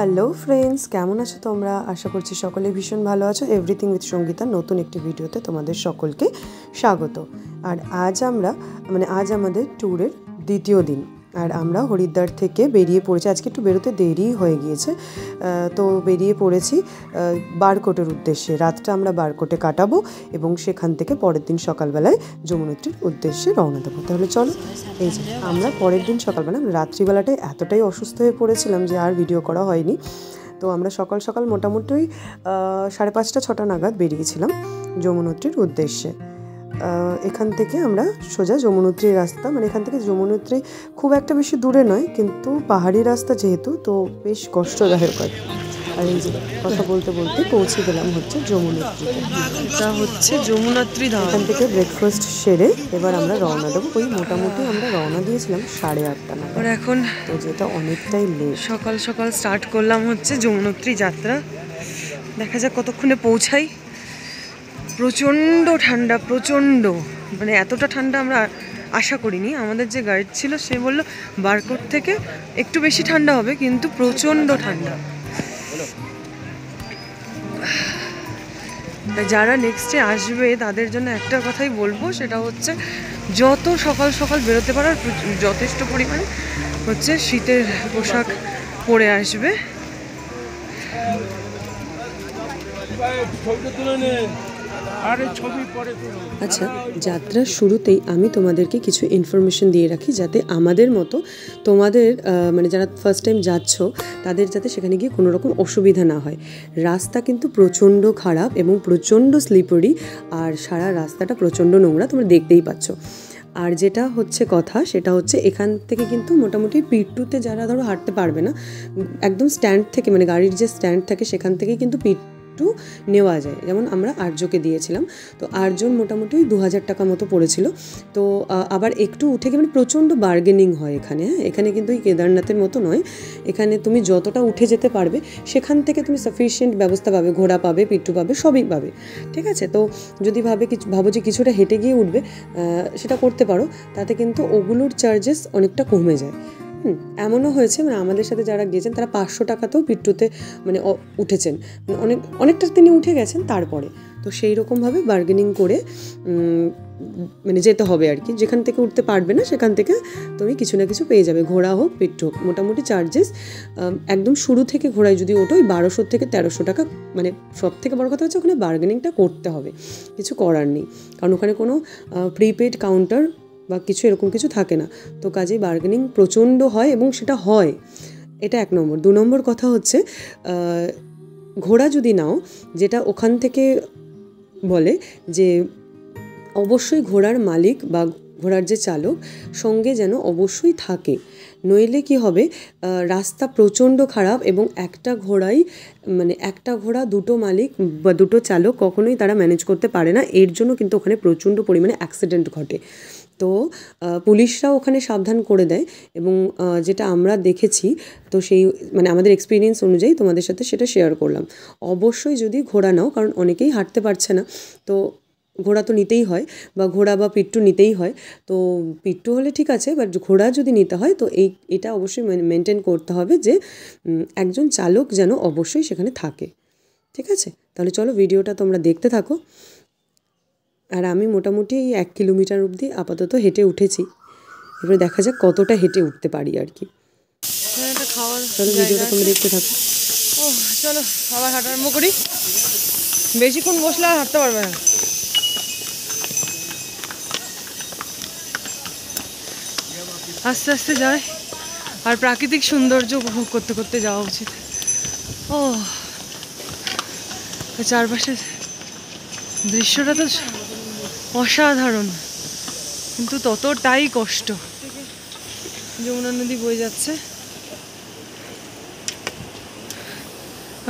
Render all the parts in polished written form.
Hello friends, কেমন আছো তোমরা? আশা করছি সকলে ভীষণ ভালো আছো। এভরিথিং উইথ সঙ্গীতার নতুন একটি ভিডিওতে তোমাদের সকলকে স্বাগত। আর আজ আমাদের ট্যুরের দ্বিতীয় দিন, আর আমরা হরিদ্বার থেকে বেরিয়ে পড়েছি। আজকে একটু বেরোতে দেরি হয়ে গিয়েছে, তো বেরিয়ে পড়েছি বারকোটের উদ্দেশ্যে। রাতটা আমরা বারকোটে কাটাবো এবং সেখান থেকে পরের দিন সকালবেলায় যমুনোত্রীর উদ্দেশ্যে রওনা দেবো। তাহলে চলো, এই যে আমরা পরের দিন সকালবেলা, রাত্রিবেলাটায় এতটাই অসুস্থ হয়ে পড়েছিলাম যে আর ভিডিও করা হয়নি। তো আমরা সকাল সকাল মোটামুটি 5:30-6টা নাগাদ বেরিয়েছিলাম যমুনোত্রীর উদ্দেশ্যে। এখান থেকে আমরা সোজা যমুনোত্রী রাস্তা, এখান থেকে যমুনোত্রী খুব একটা বেশি দূরে নয়, কিন্তু পাহাড়ি রাস্তা যেহেতু, তো বেশ কষ্টদায়ক আর। আর এই যে কথা বলতে বলতে পৌঁছে গেলাম হচ্ছে যমুনোত্রীতে। এটা হচ্ছে যমুনোত্রী ধাম। এখান থেকে ব্রেকফাস্ট সেরে এবার আমরা রওনা দেবো। ওই মোটামুটি আমরা রওনা দিয়েছিলাম 8:30 নাগাদ। আর এখন তো যেটা অনেকটাই লেট। সকাল সকাল স্টার্ট করলাম হচ্ছে যমুনোত্রী যাত্রা। দেখা যাক কতক্ষণে পৌঁছাই। প্রচণ্ড ঠান্ডা, প্রচণ্ড, এতটা ঠান্ডা আমরা আশা করিনি। আমাদের যে গাইড ছিল সে বলল বারকোট থেকে একটু বেশি ঠান্ডা হবে, কিন্তু প্রচণ্ড ঠান্ডা। যারা নেক্সটে আসবে তাদের জন্য একটা কথাই বলবো, সেটা হচ্ছে যত সকাল সকাল বেরোতে পারার যথেষ্ট পরিমাণে হচ্ছে শীতের পোশাক পরে আসবে। আচ্ছা, যাত্রার শুরুতেই আমি তোমাদেরকে কিছু ইনফরমেশন দিয়ে রাখি, যাতে আমাদের মতো তোমাদের যারা ফার্স্ট টাইম যাচ্ছ তাদের যাতে সেখানে গিয়ে কোনো রকম অসুবিধা না হয়। রাস্তা কিন্তু প্রচণ্ড খারাপ এবং প্রচণ্ড স্লিপারি, আর সারা রাস্তাটা প্রচণ্ড নোংরা, তোমরা দেখতেই পাচ্ছ। আর যেটা হচ্ছে কথা, সেটা হচ্ছে এখান থেকে কিন্তু মোটামুটি পিট্টুতে যারা ধরো হাঁটতে পারবে না, একদম স্ট্যান্ড থেকে, গাড়ির যে স্ট্যান্ড থাকে সেখান থেকে কিন্তু পিট্টু নেওয়া যায়। যেমন আমরা আর্যকে দিয়েছিলাম, তো আর্যর মোটামুটি 2000 টাকা মতো পড়েছিল। তো আবার একটু উঠে গিয়ে প্রচণ্ড বার্গেনিং হয় এখানে। এখানে কিন্তু এই কেদারনাথের মতো নয়, এখানে তুমি যতটা উঠে যেতে পারবে সেখান থেকে তুমি সাফিসিয়েন্ট ব্যবস্থা পাবে, ঘোড়া পাবে, পিট্টু পাবে, সবই পাবে। ঠিক আছে? তো যদি ভাবো যে কিছুটা হেঁটে গিয়ে উঠবে, সেটা করতে পারো, তাতে কিন্তু ওগুলোর চার্জেস অনেকটা কমে যায়। এমনও হয়েছে, আমাদের সাথে যারা গিয়েছেন তারা 500 টাকাতেও পিট্টুতে উঠেছেন, অনেকটা তিনি উঠে গেছেন তারপরে। তো সেই রকমভাবে বার্গেনিং করে যেতে হবে আর কি। যেখান থেকে উঠতে পারবে না সেখান থেকে তুমি কিছু না কিছু পেয়ে যাবে, ঘোড়া হোক পিট্টু হোক। মোটামুটি চার্জেস একদম শুরু থেকে ঘোড়ায় যদি ওঠো 1200 থেকে 1300 টাকা। সব থেকে বড় কথা হচ্ছে ওখানে বার্গেনিংটা করতে হবে, কিছু করার নেই, কারণ ওখানে কোনো প্রিপেড কাউন্টার বা কিছু এরকম কিছু থাকে না। তো কাজেই বার্গেনিং প্রচণ্ড হয়, এবং সেটা হয়। এটা 1 নম্বর। 2 নম্বর কথা হচ্ছে, ঘোড়া যদি নাও, যেটা ওখান থেকে বলে যে অবশ্যই ঘোড়ার মালিক বা ঘোড়ার যে চালক সঙ্গে যেন অবশ্যই থাকে, নইলে কি হবে, রাস্তা প্রচণ্ড খারাপ এবং একটা ঘোড়া দুটো মালিক বা দুটো চালক কখনোই তারা ম্যানেজ করতে পারে না। এর জন্য কিন্তু ওখানে প্রচণ্ড পরিমাণে অ্যাক্সিডেন্ট ঘটে। তো পুলিশরাও ওখানে সাবধান করে দেয়, এবং যেটা আমরা দেখেছি, তো সেই আমাদের এক্সপিরিয়েন্স অনুযায়ী তোমাদের সাথে সেটা শেয়ার করলাম। অবশ্যই যদি ঘোড়া নাও, কারণ অনেকেই হাঁটতে পারছে না, তো ঘোড়া তো নিতেই হয়, বা ঘোড়া বা পিট্টু নিতেই হয়। তো পিট্টু হলে ঠিক আছে, বাট ঘোড়া যদি নিতে হয় তো এটা অবশ্যই মেনটেন করতে হবে যে একজন চালক যেন অবশ্যই সেখানে থাকে। ঠিক আছে? তাহলে চলো, ভিডিওটা তোমরা দেখতে থাকো। আর আমি মোটামুটি 1 কিলোমিটার অবধি আপাতত হেঁটে উঠেছি, এবারে দেখা যাক কতটা হেঁটে উঠতে পারি আর কি। চলো, ভিডিওটা তোমরা দেখতে থাকো। চলো আবার হাঁটা আরম্ভ করি। বেশিক্ষণ বসলে আর হাঁটতে পারবে না। আস্তে আস্তে যায়, আর প্রাকৃতিক সৌন্দর্য উপভোগ করতে করতে যাওয়া উচিত। চারপাশের দৃশ্যটা তো অসাধারণ, কিন্তু ততটাই কষ্ট। যমুনা নদী বয়ে যাচ্ছে,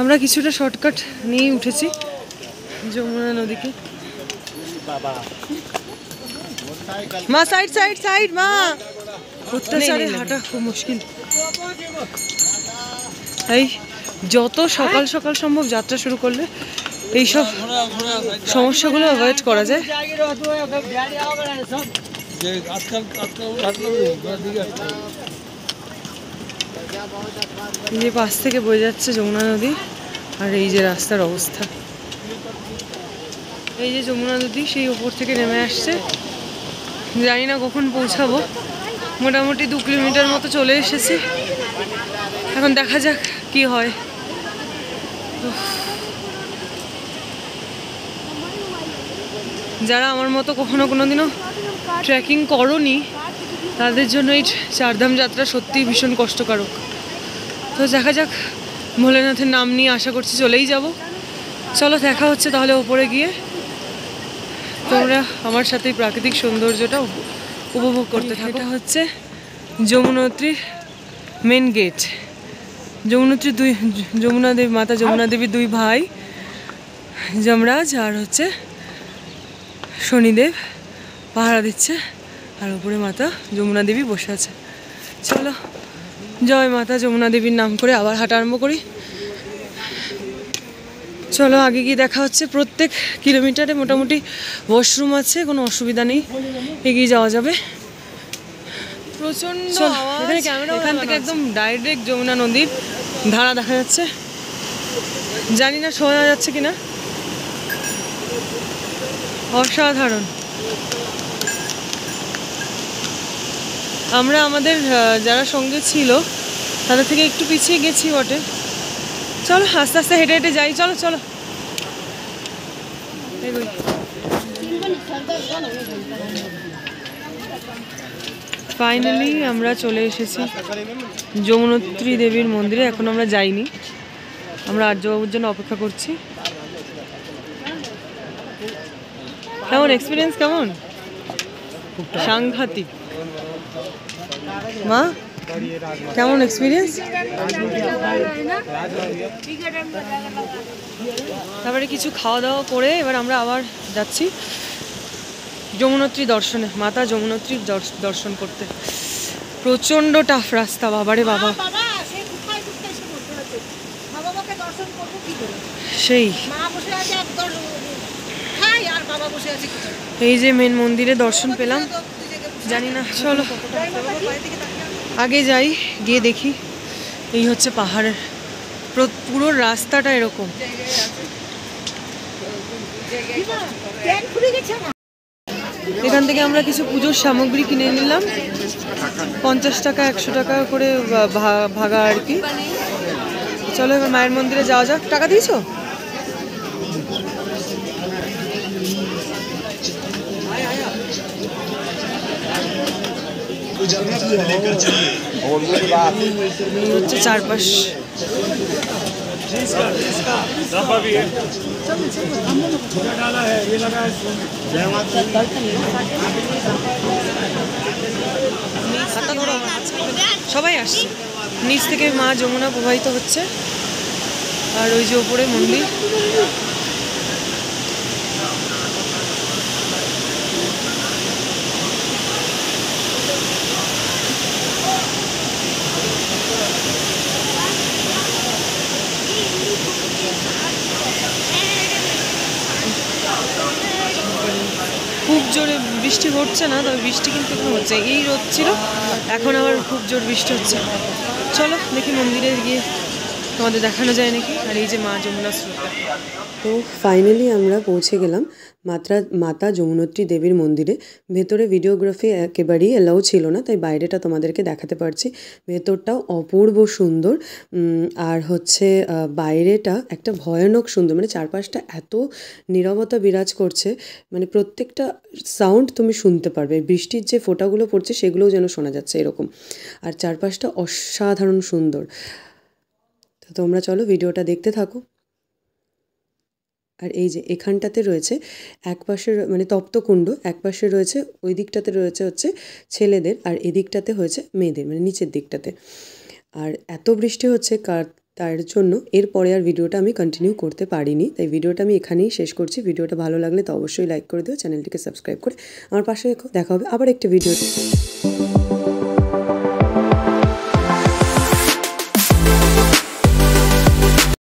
আমরা কিছুটা শর্টকাট নিয়েই উঠেছি যমুনা নদীকে। মা সাইড সাইড সাইড, মা অত্যাচারে হাঁটা খুব মুশকিল। এই যত সকাল সকাল সম্ভব যাত্রা শুরু করলে এইসব সমস্যাগুলো অ্যাভয়েড করা যায়। এই যে পাশ থেকে বয়ে যাচ্ছে যমুনা নদী, আর এই যে রাস্তার অবস্থা। এই যে যমুনা নদী সেই উপর থেকে নেমে আসছে, জানি না কখন পৌঁছাবো। মোটামুটি 2 কিলোমিটার মতো চলে এসেছি, এখন দেখা যাক কি হয়। যারা আমার মতো কখনো কোনোদিনও ট্রেকিং করনি তাদের জন্য এই চারধাম যাত্রা সত্যিই ভীষণ কষ্টকারক। তো দেখা যাক, ভোলেনাথের নাম নিয়ে আশা করছি চলেই যাব। চলো দেখা হচ্ছে তাহলে ওপরে গিয়ে। তোমরা আমার সাথে প্রাকৃতিক সৌন্দর্যটা উপভোগ করতে থাকো। এটা হচ্ছে যমুনোত্রীর মেন গেট। যমুনোত্রী মাতা যমুনা দেবীর 2 ভাই যমরাজ আর হচ্ছে শনিদেব পাহারা দিচ্ছে, আর উপরে মাতা যমুনা দেবী বসে আছে। চলো জয় মাতা যমুনা দেবীর নাম করে আবার হাঁটা আরম্ভ করি। চলো আগে গিয়ে দেখা হচ্ছে। প্রত্যেক কিলোমিটারে মোটামুটি ওয়াশরুম আছে, কোনো অসুবিধা নেই, এগিয়ে যাওয়া যাবে। প্রচন্ড এখান থেকে একদম ডাইরেক্ট যমুনা নদীর ধারা দেখা যাচ্ছে। জানি না শোনা যাচ্ছে কিনা, অসাধারণ। আমরা আমাদের যারা সঙ্গে ছিল তাদের থেকে একটু পিছিয়ে গেছি বটে। চলো আস্তে আস্তে হেঁটে হেঁটে যাই। চলো চলো ফাইনালি আমরা চলে এসেছি যমুনোত্রী দেবীর মন্দিরে। এখন আমরা যাইনি, আমরা আর্যবাবুর জন্য অপেক্ষা করছি। কেমন এক্সপিরিয়েন্স? কেমন? সাংঘাতিক। মা কেমন এক্সপিরিয়েন্স? তারপরে কিছু খাওয়া দাওয়া করে এবার আমরা আবার যাচ্ছি যমুনোত্রী দর্শনে, মাতা যমুনোত্রীর দর্শন করতে। প্রচন্ড টাফ রাস্তা, বাবারে বাবা। সেই এই যে মেন মন্দিরে দর্শন পেলাম, জানি না। চলো আগে যাই, গিয়ে দেখি। এই হচ্ছে পাহাড়ের পুরো রাস্তাটা এরকম। এখান থেকে আমরা কিছু পুজোর সামগ্রী কিনে নিলাম, 50 টাকা 100 টাকা করে ভাগা আর কি। চলো এবার মায়ের মন্দিরে যাওয়া যাক। টাকা দিয়েছো? হচ্ছে চারপাশ। সবাই আসছে, নিচ থেকে মা যমুনা প্রবাহিত হচ্ছে, আর ওই যে উপরে মন্দির। খুব জোরে বৃষ্টি হচ্ছে না, তবে বৃষ্টি কিন্তু এখন হচ্ছে। এই রোদ ছিল, এখন আবার খুব জোর বৃষ্টি হচ্ছে। চলো দেখি মন্দিরে গিয়ে তোমাদের দেখানো যায় নাকি। আর এই যে মা যমুনা স্রোতা। তো ফাইনালি আমরা পৌঁছে গেলাম মাতা যমুনোত্রী দেবীর মন্দিরে। ভেতরে ভিডিওগ্রাফি একেবারেই অ্যালাউ ছিল না, তাই বাইরেটা তোমাদেরকে দেখাতে পারছি। ভেতরটাও অপূর্ব সুন্দর, আর হচ্ছে বাইরেটা একটা ভয়ানক সুন্দর। মানে চারপাশটা এত নীরবতা বিরাজ করছে, মানে প্রত্যেকটা সাউন্ড তুমি শুনতে পারবে। বৃষ্টির যে ফোঁটাগুলো পড়ছে সেগুলোও যেন শোনা যাচ্ছে এরকম। আর চারপাশটা অসাধারণ সুন্দর। তো তোমরা চলো ভিডিওটা দেখতে থাকো। আর এই যে এখানটাতে রয়েছে এক পাশে মানে তপ্তকুণ্ড, এক পাশে রয়েছে, ওই দিকটাতে রয়েছে হচ্ছে ছেলেদের, আর এদিকটাতে হয়েছে মেয়েদের, মানে নিচের দিকটাতে। আর এত বৃষ্টি হচ্ছে তার জন্য এরপরে আর ভিডিওটা আমি কন্টিনিউ করতে পারিনি, তাই ভিডিওটা আমি এখানেই শেষ করছি। ভিডিওটা ভালো লাগলে তো অবশ্যই লাইক করে দিও, চ্যানেলটিকে সাবস্ক্রাইব করে আমার পাশে দেখা হবে আবার একটা ভিডিও।